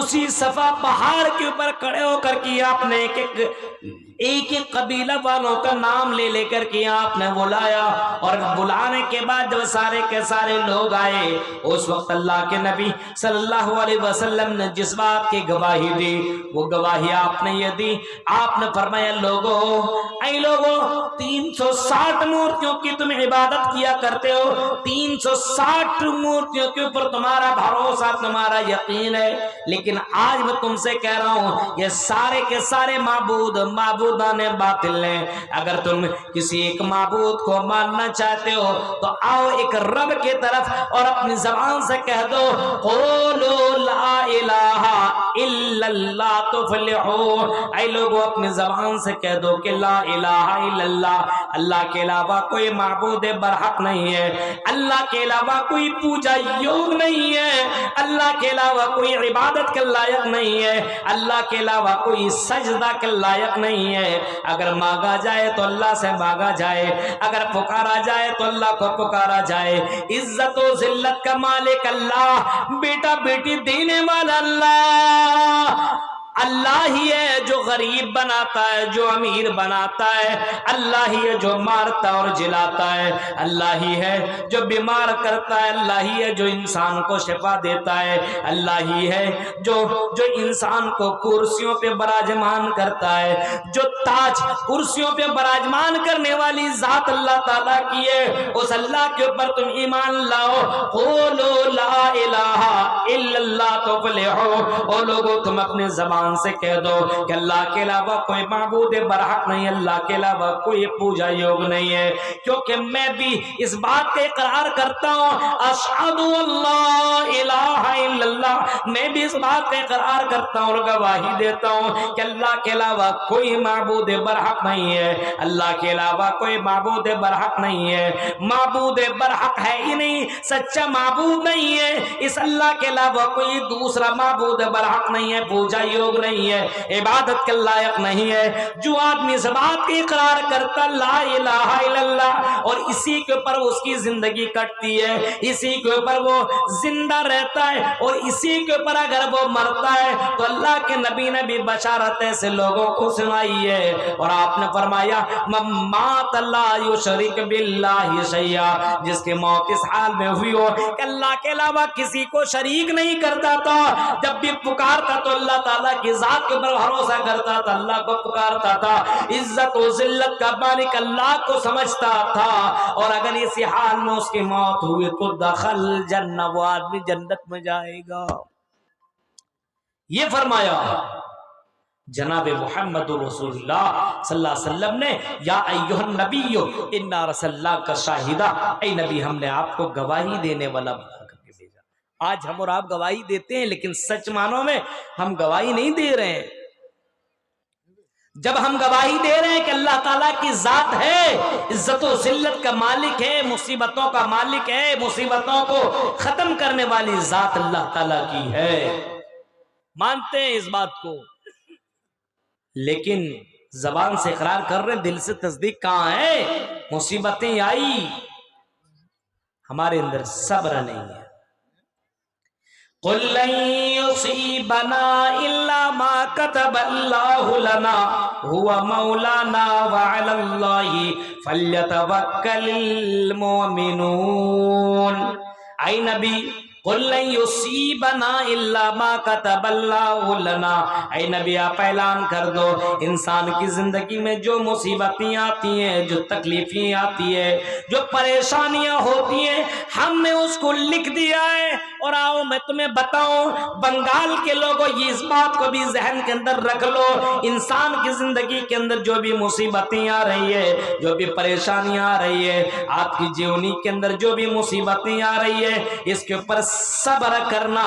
اسی صفا پہاڑ کے اوپر کھڑے ہو کر کے آپ نے ایک ایک قبیلہ والوں کا نام لے لے کر کے آپ نے بلایا، اور بلانے کے بعد جب سارے کے سارے لوگ آئے، اس وقت اللہ کے نبی صلی اللہ علیہ وسلم نے جس بات کی گواہی دی وہ گواہی آپ نے یہ دی، آپ نے فرمایا لوگوں، اے لوگوں، 360 مورتیوں کی تم عبادت کیا کرتے ہو، 360 مورتیوں کے اوپر تمہارا بھروسہ، تمہارا یقین ہے، لیکن آج میں تم سے کہہ رہا ہوں یہ سارے کے سارے معبودان باطل ہیں۔ اگر تم کسی ایک معبود کو ماننا چاہتے ہو تو آؤ ایک رب کی طرف اور اپنی زبان سے کہہ دو قولوا لا الہ الا اللہ تفلحوا۔ اے لوگوں، اپنی زبان سے کہہ دو کہ لا الہ الا اللہ، اللہ کے علاوہ کوئی معبود برحق نہیں ہے، اللہ کے علاوہ کوئی پوجا یوگ نہیں ہے، اللہ کے علاوہ کوئی عبادت کے لائق نہیں ہے، اللہ کے علاوہ کوئی سجدہ کے لائق نہیں ہے۔ اگر مانگا جائے تو اللہ سے مانگا جائے، اگر پکارا جائے تو اللہ کو پکارا جائے، عزت و ذلت کا مالک اللہ، بیٹا بیٹی دینے والا اللہ، اللہ ہی ہے جو غریب بناتا ہے، جو امیر بناتا ہے، اللہ ہی ہے جو مارتا اور جلاتا ہے، اللہ ہی ہے جو بیمار کرتا ہے، اللہ ہی ہے جو انسان کو شفا دیتا ہے، اللہ ہی ہے جو انسان کو کرسیوں پہ براجمان کرتا ہے، جو تاج کرسیوں پہ براجمان کرنے والی ذات اللہ تعالیٰ کی ہے، اس اللہ کے اوپر تم ایمان لاؤ۔ قولوا لا الہ الا اللہ تفلحوا۔ او لوگوں، تم اپنے زبان سے کہہ دو کہ اللہ کے علاوہ کوئی معبود برحق نہیں، اللہ کے علاوہ کوئی پوجا یوگ نہیں ہے، کیونکہ میں بھی اس بات کا اقرار کرتا ہوں، اشہد اللہ الہ الا اللہ، میں بھی اس بات کا اقرار کرتا ہوں اور گواہی دیتا ہوں کہ اللہ کے علاوہ کوئی معبود برحق نہیں ہے، اللہ کے علاوہ کوئی معبود برحق نہیں ہے، معبود برحق ہے ہی نہیں، سچا معبود نہیں ہے، اس اللہ کے علاوہ کوئی دوسرا معبود برحق نہیں ہے، پوجا یوگ نہیں ہے، عبادت کے لائق نہیں ہے۔ جو آدمی اس بات کی اقرار کرتا لا الہ الا اللہ اور اسی کے اوپر اس کی زندگی کٹتی ہے، اسی کے اوپر وہ زندہ رہتا ہے اور اسی کے اوپر اگر وہ مرتا ہے تو اللہ کے نبی نے بھی بشارت ایسے لوگوں کو سنائی ہے، اور آپ نے فرمایا من مات لا یشرک باللہ شیئا، جس کی موت اس حال میں ہوئی ہو کہ اللہ کے علاوہ کسی کو شریک نہیں کرتا تھا، جب بھی پکارتا تو اللہ تعالیٰ کی ذات کے اوپر بھروسہ کرتا تھا، اللہ کو پکارتا تھا، عزت و ذلت کا مالک اللہ کو سمجھتا تھا، اور اگر اسی حال میں اس کی موت ہوئی تو دخل جنہ، وہ آدمی جنت میں جائے گا۔ یہ فرمایا جناب محمد رسول اللہ صلی اللہ علیہ وسلم نے، یا ایھا النبی انا رسلناک شاہدا، اے نبی ہم نے آپ کو گواہی دینے والا بنا کر کے بھیجا۔ آج ہم اور آپ گواہی دیتے ہیں لیکن سچ معنوں میں ہم گواہی نہیں دے رہے ہیں۔ جب ہم گواہی دے رہے ہیں کہ اللہ تعالیٰ کی ذات ہے، عزت و ذلت کا مالک ہے، مصیبتوں کا مالک ہے، مصیبتوں کو ختم کرنے والی ذات اللہ تعالیٰ کی ہے، مانتے ہیں اس بات کو، لیکن زبان سے اقرار کر رہے، دل سے تصدیق کہاں ہے؟ مصیبتیں آئی، ہمارے اندر صبر نہیں ہے۔ قل لن يصيبنا الا ما كتب الله لنا هو مولانا وعلى الله فليتوكل المؤمنون۔ اے نبی قل لن يصيبنا الا ما كتب الله لنا، اے نبی آپ اعلان کر دو انسان کی زندگی میں جو مصیبتیں آتی ہیں، جو تکلیفیں آتی ہیں، جو پریشانیاں ہوتی ہیں، ہم نے اس کو لکھ دیا ہے۔ اور آؤ میں تمہیں بتاؤں، بنگال کے لوگوں یہ اس بات کو بھی ذہن کے اندر رکھ لو، انسان کی زندگی کے اندر جو بھی مصیبتیں آ رہی ہے، جو بھی پریشانیاں آ رہی ہے، آپ کی جیونی کے اندر جو بھی مصیبتیں آ رہی ہے، اس کے اوپر صبر کرنا،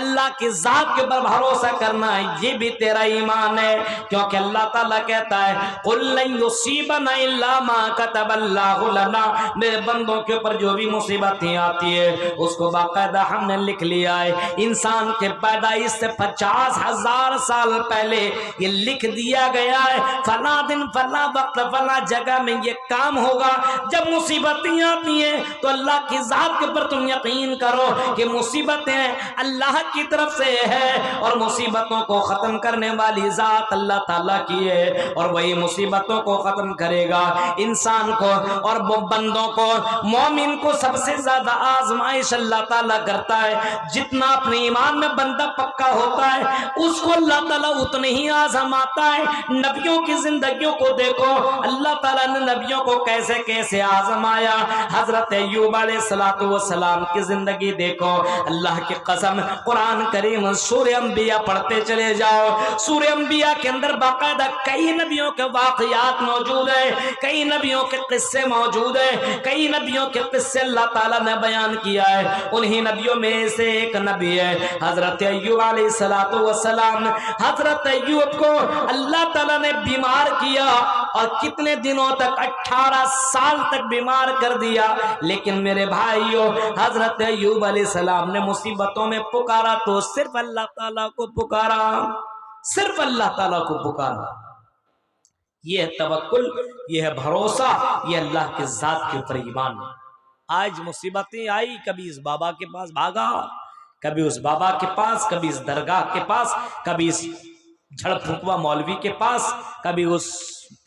اللہ کی ذات کے اوپر بھروسہ کرنا، یہ بھی تیرا ایمان ہے، کیونکہ اللہ تعالیٰ کہتا ہے قل لن یصیبنا الا ما کتب اللہ لنا، میرے بندوں کے اوپر جو بھی مصیبتیں آتی ہے اس کو باقاعدہ ہم نے لکھ لیا ہے۔ انسان کے پیدائش سے 50,000 سال پہلے یہ لکھ دیا گیا ہے، فلاں دن فلاں وقت فلاں جگہ میں یہ کام ہوگا۔ جب مصیبتیں آتی ہیں تو اللہ کی ذات کے اوپر تم یقین کرو کہ مصیبتیں اللہ کی طرف سے ہے، اور مصیبتوں کو ختم کرنے والی ذات اللہ تعالیٰ کی ہے، اور وہی مصیبتوں کو ختم کرے گا۔ انسان کو اور وہ بندوں کو، مومن کو سب سے زیادہ آزمائش اللہ تعالیٰ کرتا ہے۔ جتنا اپنے ایمان میں بندہ پکا ہوتا ہے اس کو اللہ تعالیٰ اتنے ہی آزماتا ہے۔ نبیوں کی زندگیوں کو دیکھو، اللہ تعالیٰ نے نبیوں کو کیسے کیسے آزمایا۔ حضرت ایوب علیہ السلام کی زندگی دیکھو، اللہ کی قسم قرآن کریم سورہ انبیاء پڑھتے چلے جاؤ، سورہ انبیاء کے اندر باقاعدہ کئی نبیوں کے واقعات موجود ہیں، کئی نبیوں کے قصے موجود ہیں، کئی نبیوں کے قصے اللہ تعالیٰ نے بیان کیا ہے۔ انہی نبیوں میں سے ایک نبی ہے حضرت ایوب علیہ السلام۔ حضرت ایوب کو اللہ تعالیٰ نے بیمار کیا، اور کتنے دنوں تک 18 سال تک بیمار کر دیا، لیکن میرے بھائیوں حضرت ایوب علیہ السلام نے مصیبتوں میں پکارا تو صرف اللہ تعالیٰ کو پکارا، صرف اللہ تعالیٰ کو پکارا۔ یہ ہے توکل، یہ ہے بھروسہ، یہ اللہ کے ذات کے اوپر ایمان۔ آج مصیبتیں آئی، کبھی اس بابا کے پاس بھاگا، کبھی اس بابا کے پاس، کبھی اس درگاہ کے پاس، کبھی اس جھڑ پھونکوا مولوی کے پاس، کبھی اس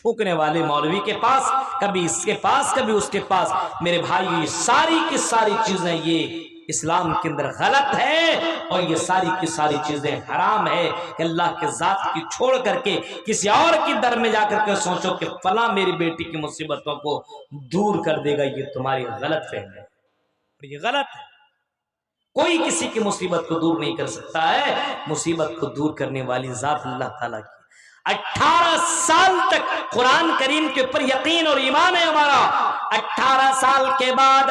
پھونکنے والے مولوی کے پاس، کبھی اس کے پاس، کبھی اس کے پاس۔ میرے بھائی یہ ساری کی ساری چیزیں یہ اسلام کے اندر غلط ہے، اور یہ ساری کی ساری چیزیں حرام ہے کہ اللہ کے ذات کی چھوڑ کر کے کسی اور کی در میں جا کر کے سوچو کہ فلاں میری بیٹی کی مصیبتوں کو دور کر دے گا۔ یہ تمہاری غلط فہم ہے، اور یہ غلط ہے۔ کوئی کسی کی مصیبت کو دور نہیں کر سکتا ہے، مصیبت کو دور کرنے والی ذات اللہ تعالیٰ کی۔ 18 سال تک قرآن کریم کے اوپر یقین اور ایمان ہے ہمارا۔ 18 سال کے بعد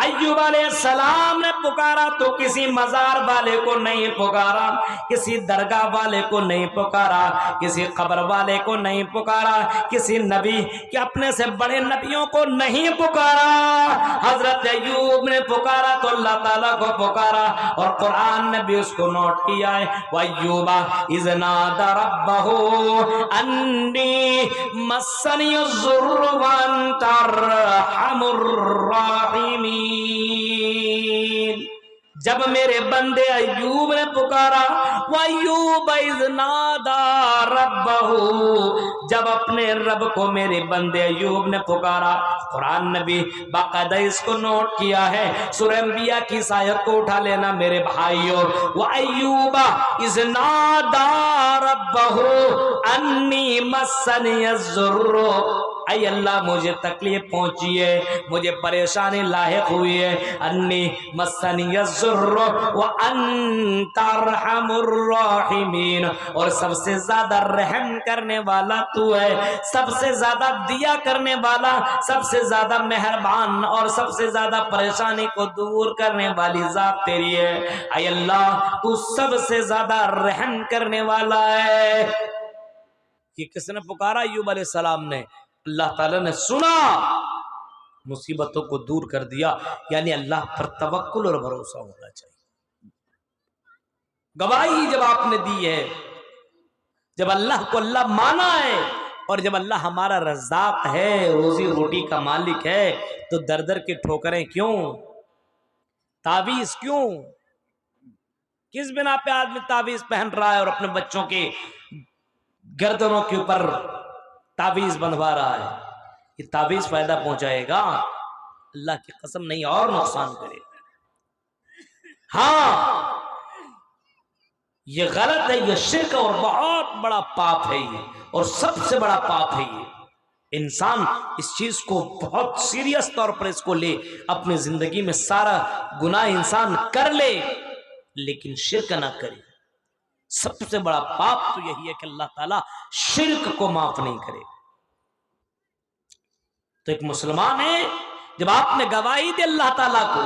ایوب علیہ السلام نے پکارا تو کسی مزار والے کو نہیں پکارا، کسی درگاہ والے کو نہیں پکارا، کسی قبر والے کو نہیں پکارا، کسی نبی کہ اپنے سے بڑے نبیوں کو نہیں پکارا۔ حضرت ایوب نے پکارا تو اللہ تعالیٰ کو پکارا، اور قرآن نے بھی اس کو نوٹ کیا ہے۔ وَأَيُّوبَ إِذْ نَادَى رَبَّهُ انی مسنی الضر وانت ارحم الراحمین۔ جب میرے بندے ایوب نے پکارا، وَأَيُّوبَ إِذْ نَادَى رَبَّهُ، جب اپنے رب کو میرے بندے ایوب نے پکارا۔ قرآن نے بھی باقاعدہ اس کو نوٹ کیا ہے۔ سورہ انبیاء کی اس آیت کو اٹھا لینا میرے بھائیوں۔ وَأَيُّوبَ إِذْ نَادَى رَبَّهُ أَنِّي مَسَّنِيَ الضُّرُّ، اے اللہ مجھے تکلیف پہنچی ہے، مجھے پریشانی لاحق ہوئی ہے۔ انی مسنی الضر وانت ارحم الراحمین، اور سب سے زیادہ رحم کرنے والا تو ہے، سب سے زیادہ دیا کرنے والا، سب سے زیادہ مہربان، اور سب سے زیادہ پریشانی کو دور کرنے والی ذات تیری ہے۔ اے اللہ تو سب سے زیادہ رحم کرنے والا ہے۔ یہ کس نے پکارا؟ ایوب علیہ السلام نے۔ اللہ تعالیٰ نے سنا، مصیبتوں کو دور کر دیا۔ یعنی اللہ پر توکل اور بھروسہ ہونا چاہیے۔ گواہی جب آپ نے دی ہے، جب اللہ کو اللہ مانا ہے، اور جب اللہ ہمارا رزاق ہے، روزی روٹی کا مالک ہے، تو در در کے ٹھوکریں کیوں؟ تعویذ کیوں؟ کس بنا پہ آدمی تعویذ پہن رہا ہے اور اپنے بچوں کے گردنوں کے اوپر تعویذ بندھوا رہا ہے؟ یہ تعویذ فائدہ پہنچائے گا؟ اللہ کی قسم نہیں، اور نقصان کرے گا۔ ہاں یہ غلط ہے، یہ شرک اور بہت بڑا پاپ ہے یہ، اور سب سے بڑا پاپ ہے یہ۔ انسان اس چیز کو بہت سیریس طور پر اس کو لے، اپنی زندگی میں سارا گناہ انسان کر لے لیکن شرک نہ کرے۔ سب سے بڑا پاپ تو یہی ہے کہ اللہ تعالیٰ شرک کو معاف نہیں کرے۔ تو ایک مسلمان ہے، جب آپ نے گواہی دی اللہ تعالیٰ کو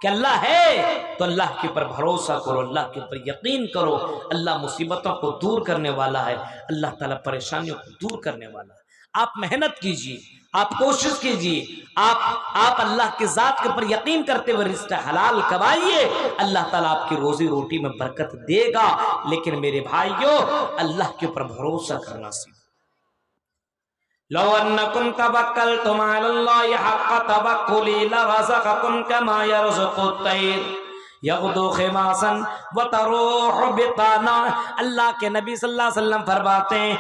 کہ اللہ ہے، تو اللہ کے اوپر بھروسہ کرو، اللہ کے اوپر یقین کرو۔ اللہ مصیبتوں کو دور کرنے والا ہے، اللہ تعالیٰ پریشانیوں کو دور کرنے والا ہے۔ آپ محنت کیجئے، آپ کوشش کیجئے، آپ اللہ کی ذات کے اوپر یقین کرتے ہوئے رزق حلال کمائیے، اللہ تعالیٰ آپ کی روزی روٹی میں برکت دے گا۔ لیکن میرے بھائیوں، اللہ کے اوپر بھروسہ کرنا سیکھو۔ لو انکم توکلتم علی اللہ حق توکلہ لرزقکم کما یرزق الطیر، یغدو خماسا وتروح بطانا، اللہ کے نبی صلی اللہ علیہ وسلم فرماتے ہیں